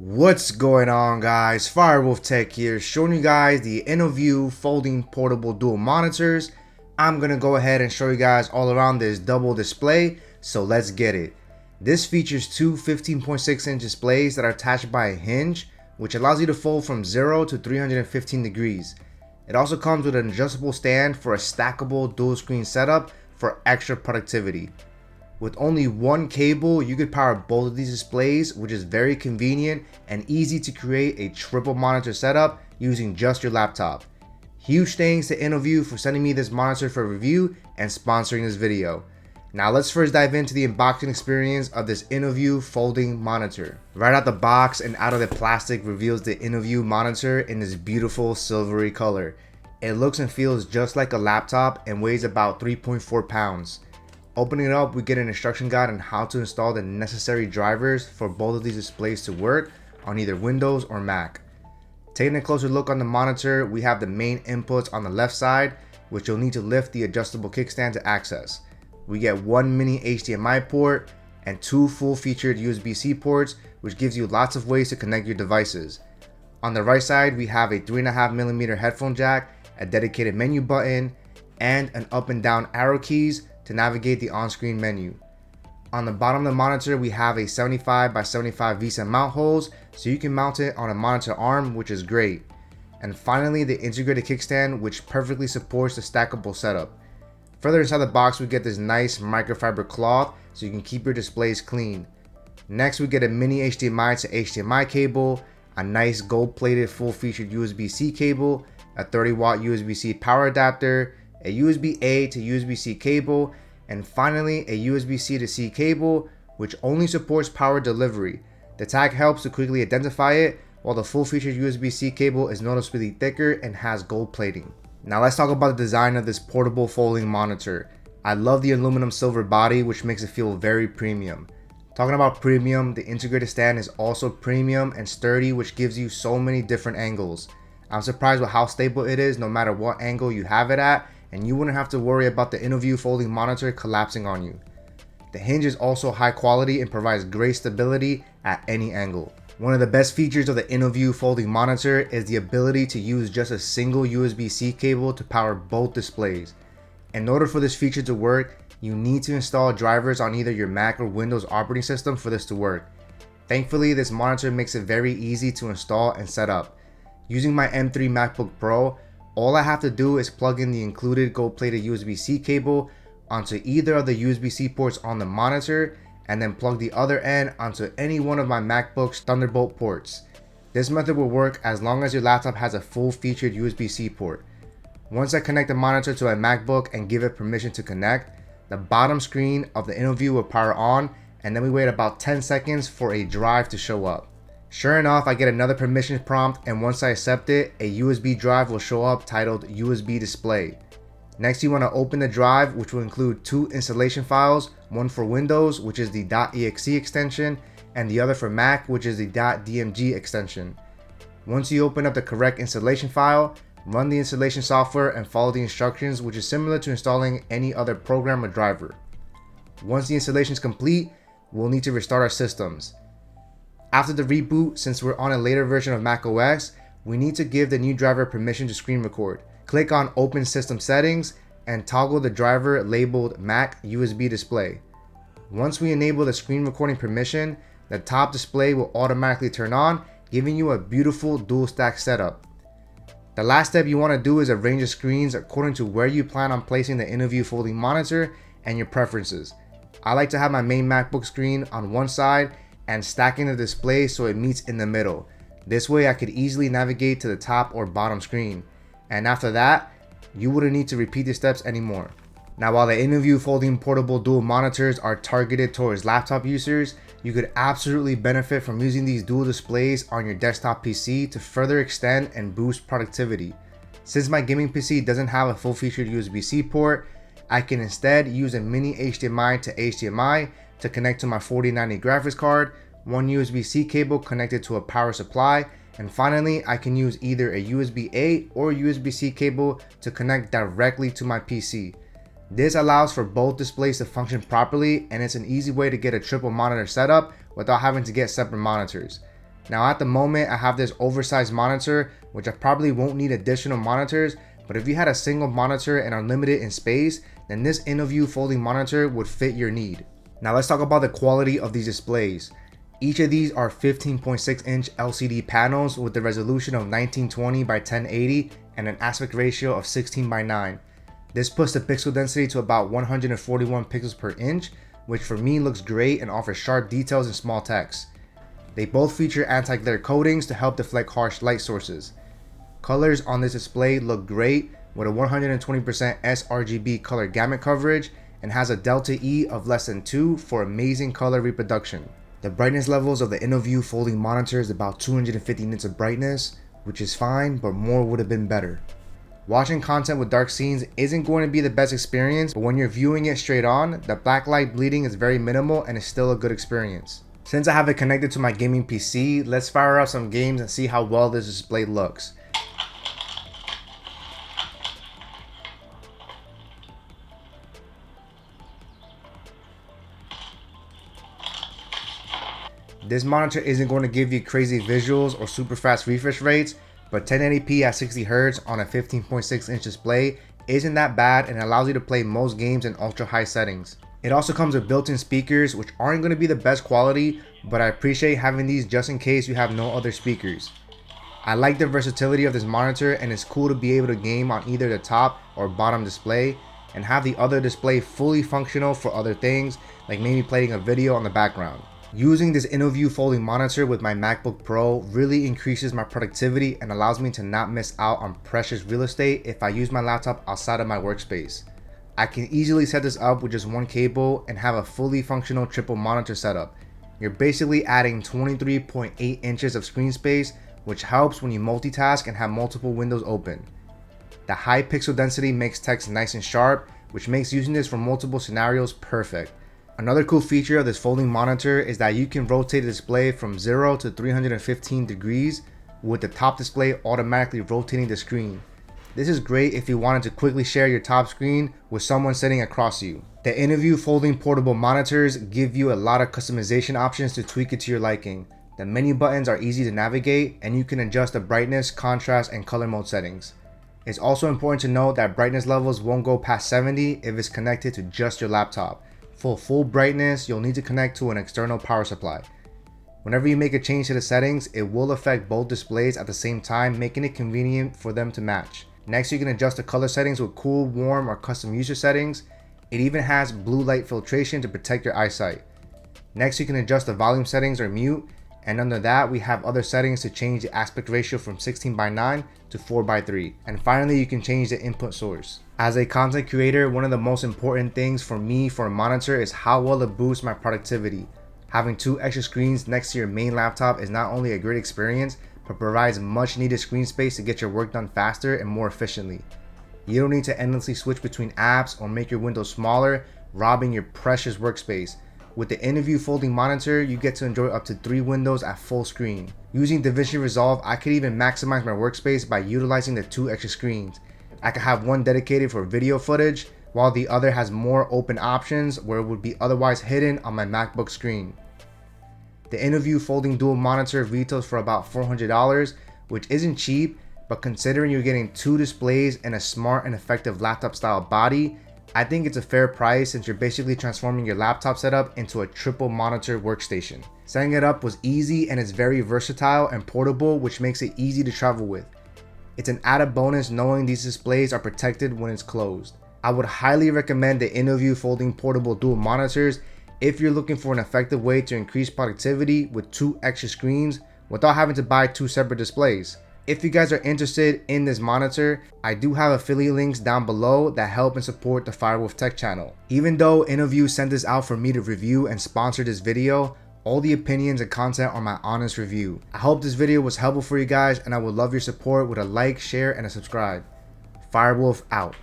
What's going on, guys? Firewolf Tech here, showing you guys the INNOVIEW folding portable dual monitors. I'm gonna go ahead and show you guys all around this double display, so let's get it. This features two 15.6-inch displays that are attached by a hinge, which allows you to fold from 0 to 315 degrees. It also comes with an adjustable stand for a stackable dual screen setup for extra productivity. With only one cable, you could power both of these displays, which is very convenient and easy to create a triple monitor setup using just your laptop. Huge thanks to INNOVIEW for sending me this monitor for review and sponsoring this video. Now let's first dive into the unboxing experience of this INNOVIEW folding monitor. Right out the box and out of the plastic reveals the INNOVIEW monitor in this beautiful silvery color. It looks and feels just like a laptop and weighs about 3.4 pounds. Opening it up, we get an instruction guide on how to install the necessary drivers for both of these displays to work on either Windows or Mac. Taking a closer look on the monitor, we have the main inputs on the left side, which you'll need to lift the adjustable kickstand to access. We get one mini HDMI port and two full-featured USB-C ports, which gives you lots of ways to connect your devices. On the right side, we have a 3.5mm headphone jack, a dedicated menu button, and an up and down arrow keys to navigate the on-screen menu. On the bottom of the monitor, we have a 75x75 VESA mount holes, so you can mount it on a monitor arm, which is great. And finally, the integrated kickstand, which perfectly supports the stackable setup. Further inside the box, we get this nice microfiber cloth, so you can keep your displays clean. Next, we get a mini HDMI to HDMI cable, a nice gold-plated full-featured USB-C cable, a 30-watt USB-C power adapter, a USB-A to USB-C cable, and finally a USB-C to C cable, which only supports power delivery. The tag helps to quickly identify it, while the full-featured USB-C cable is noticeably thicker and has gold plating. Now let's talk about the design of this portable folding monitor. I love the aluminum silver body, which makes it feel very premium. Talking about premium, the integrated stand is also premium and sturdy, which gives you so many different angles. I'm surprised with how stable it is no matter what angle you have it at, and you wouldn't have to worry about the INNOVIEW folding monitor collapsing on you. The hinge is also high quality and provides great stability at any angle. One of the best features of the INNOVIEW folding monitor is the ability to use just a single USB-C cable to power both displays. In order for this feature to work, you need to install drivers on either your Mac or Windows operating system for this to work. Thankfully, this monitor makes it very easy to install and set up. Using my M3 MacBook Pro, all I have to do is plug in the included gold-plated USB-C cable onto either of the USB-C ports on the monitor and then plug the other end onto any one of my MacBook's Thunderbolt ports. This method will work as long as your laptop has a full-featured USB-C port. Once I connect the monitor to a MacBook and give it permission to connect, the bottom screen of the INNOVIEW will power on, and then we wait about 10 seconds for a drive to show up. Sure enough, I get another permission prompt, and once I accept it, a USB drive will show up titled USB Display. Next, you want to open the drive, which will include two installation files, one for Windows, which is the .exe extension, and the other for Mac, which is the .dmg extension. Once you open up the correct installation file, run the installation software and follow the instructions, which is similar to installing any other program or driver. Once the installation is complete, we'll need to restart our systems. After the reboot, since we're on a later version of macOS, we need to give the new driver permission to screen record. Click on Open System Settings and toggle the driver labeled Mac USB Display. Once we enable the screen recording permission, the top display will automatically turn on, giving you a beautiful dual stack setup. The last step you want to do is arrange the screens according to where you plan on placing the INNOVIEW folding monitor and your preferences. I like to have my main MacBook screen on one side and stacking the display so it meets in the middle. This way I could easily navigate to the top or bottom screen. And after that, you wouldn't need to repeat the steps anymore. Now, while the INNOVIEW folding portable dual monitors are targeted towards laptop users, you could absolutely benefit from using these dual displays on your desktop PC to further extend and boost productivity. Since my gaming PC doesn't have a full-featured USB-C port, I can instead use a mini HDMI to HDMI to connect to my 4090 graphics card, one USB-C cable connected to a power supply, and finally I can use either a USB-A or USB-C cable to connect directly to my PC. This allows for both displays to function properly, and it's an easy way to get a triple monitor setup without having to get separate monitors. Now at the moment I have this oversized monitor, which I probably won't need additional monitors, but if you had a single monitor and are limited in space, then this INNOVIEW folding monitor would fit your need. Now let's talk about the quality of these displays. Each of these are 15.6 inch LCD panels with the resolution of 1920 by 1080 and an aspect ratio of 16 by 9. This puts the pixel density to about 141 pixels per inch, which for me looks great and offers sharp details and small text. They both feature anti-glare coatings to help deflect harsh light sources. Colors on this display look great with a 120% sRGB color gamut coverage and has a delta E of less than 2 for amazing color reproduction. The brightness levels of the INNOVIEW folding monitor is about 250 nits of brightness, which is fine, but more would have been better. Watching content with dark scenes isn't going to be the best experience, but when you're viewing it straight on, the backlight bleeding is very minimal and is still a good experience. Since I have it connected to my gaming PC, let's fire up some games and see how well this display looks. This monitor isn't going to give you crazy visuals or super fast refresh rates, but 1080p at 60Hz on a 15.6 inch display isn't that bad and allows you to play most games in ultra high settings. It also comes with built-in speakers, which aren't going to be the best quality, but I appreciate having these just in case you have no other speakers. I like the versatility of this monitor, and it's cool to be able to game on either the top or bottom display and have the other display fully functional for other things, like maybe playing a video on the background. Using this INNOVIEW folding monitor with my MacBook Pro really increases my productivity and allows me to not miss out on precious real estate if I use my laptop outside of my workspace. I can easily set this up with just one cable and have a fully functional triple monitor setup. You're basically adding 23.8 inches of screen space, which helps when you multitask and have multiple windows open. The high pixel density makes text nice and sharp, which makes using this for multiple scenarios perfect. Another cool feature of this folding monitor is that you can rotate the display from 0 to 315 degrees, with the top display automatically rotating the screen. This is great if you wanted to quickly share your top screen with someone sitting across you. The INNOVIEW folding portable monitors give you a lot of customization options to tweak it to your liking. The menu buttons are easy to navigate, and you can adjust the brightness, contrast, and color mode settings. It's also important to note that brightness levels won't go past 70 if it's connected to just your laptop. For full brightness, you'll need to connect to an external power supply. Whenever you make a change to the settings, it will affect both displays at the same time, making it convenient for them to match. Next, you can adjust the color settings with cool, warm, or custom user settings. It even has blue light filtration to protect your eyesight. Next, you can adjust the volume settings or mute, and under that, we have other settings to change the aspect ratio from 16 by 9 to 4 by 3. And finally, you can change the input source. As a content creator, one of the most important things for me for a monitor is how well it boosts my productivity. Having two extra screens next to your main laptop is not only a great experience, but provides much needed screen space to get your work done faster and more efficiently. You don't need to endlessly switch between apps or make your windows smaller, robbing your precious workspace. With the INNOVIEW folding monitor, you get to enjoy up to 3 windows at full screen. Using DaVinci Resolve, I could even maximize my workspace by utilizing the 2 extra screens. I could have one dedicated for video footage, while the other has more open options where it would be otherwise hidden on my MacBook screen. The INNOVIEW folding dual monitor retails for about $400, which isn't cheap, but considering you're getting 2 displays and a smart and effective laptop style body, I think it's a fair price since you're basically transforming your laptop setup into a triple monitor workstation. Setting it up was easy and it's very versatile and portable, which makes it easy to travel with. It's an added bonus knowing these displays are protected when it's closed. I would highly recommend the INNOVIEW folding portable dual monitors if you're looking for an effective way to increase productivity with 2 extra screens without having to buy 2 separate displays. If you guys are interested in this monitor, I do have affiliate links down below that help and support the Firewolf Tech channel. Even though INNOVIEW sent this out for me to review and sponsor this video, all the opinions and content are my honest review. I hope this video was helpful for you guys, and I would love your support with a like, share, and a subscribe. Firewolf out.